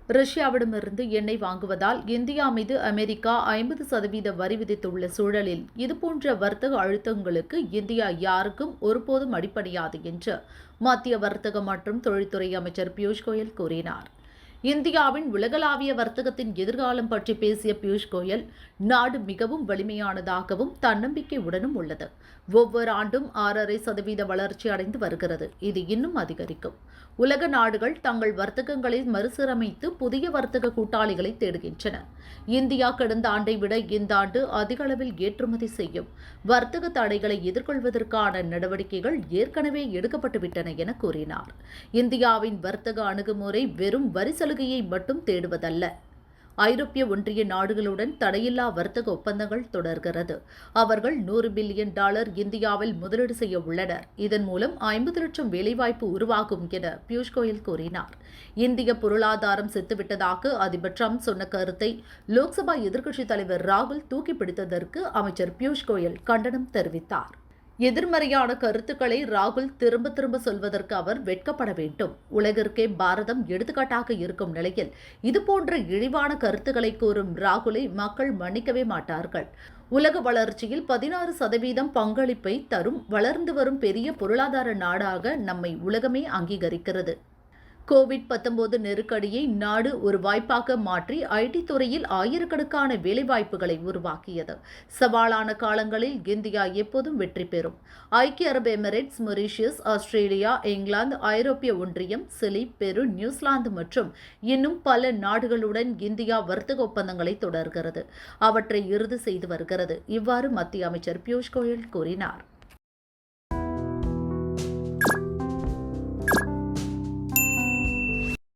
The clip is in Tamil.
ரஷ்யாவிடமிருந்து எண்ணெய் வாங்குவதால் இந்தியா மீது அமெரிக்கா 50% வரி விதித்துள்ள சூழலில் இதுபோன்ற வர்த்தக அழுத்தங்களுக்கு இந்தியா யாருக்கும் ஒருபோதும் அடிபணியாது என்று மத்திய வர்த்தக மற்றும் தொழில்துறை அமைச்சர் பியூஷ் கோயல் கூறினார். இந்தியாவின் உலகளாவிய வர்த்தகத்தின் எதிர்காலம் பற்றி பேசிய பியூஷ் கோயல், நாடு மிகவும் வலிமையானதாகவும் தன்னம்பிக்கையுடனும் உள்ளது. ஒவ்வொரு ஆண்டும் 6.5% வளர்ச்சி அடைந்து வருகிறது. இது இன்னும் அதிகரிக்கும். உலக நாடுகள் தங்கள் வர்த்தகங்களை மறுசீரமைத்து புதிய வர்த்தக கூட்டாளிகளை தேடுகின்றன. இந்தியா கடந்த ஆண்டை விட இந்த ஆண்டு அதிக அளவில் ஏற்றுமதி செய்யும். வர்த்தக தடைகளை எதிர்கொள்வதற்கான நடவடிக்கைகள் ஏற்கனவே எடுக்கப்பட்டுவிட்டன என கூறினார். இந்தியாவின் வர்த்தக அணுகுமுறை வெறும் வரி சலுகையை மட்டும் தேடுவதல்ல. ஐரோப்பிய ஒன்றிய நாடுகளுடன் தடையில்லா வர்த்தக ஒப்பந்தங்கள் தொடர்கிறது. அவர்கள் $100 பில்லியன் இந்தியாவில் முதலீடு செய்ய உள்ளனர். இதன் மூலம் 50 லட்சம் வேலைவாய்ப்பு உருவாகும் என பியூஷ் கோயல் கூறினார். இந்திய பொருளாதாரம் செத்துவிட்டதாக அதிபர் டிரம்ப் சொன்ன கருத்தை லோக்சபா எதிர்க்கட்சித் தலைவர் ராகுல் தூக்கிப்பிடித்ததற்கு அமைச்சர் பியூஷ் கோயல் கண்டனம் தெரிவித்தார். எதிர்மறையான கருத்துக்களை ராகுல் திரும்ப திரும்ப சொல்வதற்கு அவர் வெட்கப்பட வேண்டும். உலகிற்கே பாரதம் எடுத்துக்காட்டாக இருக்கும் நிலையில் இதுபோன்ற இழிவான கருத்துக்களை கூறும் ராகுலை மக்கள் மன்னிக்கவே மாட்டார்கள். உலக வளர்ச்சியில் 16% பங்களிப்பை தரும் வளர்ந்து வரும் பெரிய பொருளாதார நாடாக நம்மை உலகமே அங்கீகரிக்கிறது. கோவிட்-19 நெருக்கடியை நாடு ஒரு வாய்ப்பாக மாற்றி ஐடி துறையில் ஆயிரக்கணக்கான வேலைவாய்ப்புகளை உருவாக்கியது. சவாலான காலங்களில் இந்தியா எப்போதும் வெற்றி பெறும். ஐக்கிய அரபு எமிரேட்ஸ், மொரீஷியஸ், ஆஸ்திரேலியா, இங்கிலாந்து, ஐரோப்பிய ஒன்றியம், சிலி, பெரு, நியூசிலாந்து மற்றும் இன்னும் பல நாடுகளுடன் இந்தியா வர்த்தக ஒப்பந்தங்களை தொடர்கிறது. அவற்றை இறுதி செய்து வருகிறது. இவ்வாறு மத்திய அமைச்சர் பியூஷ் கோயல் கூறினார்.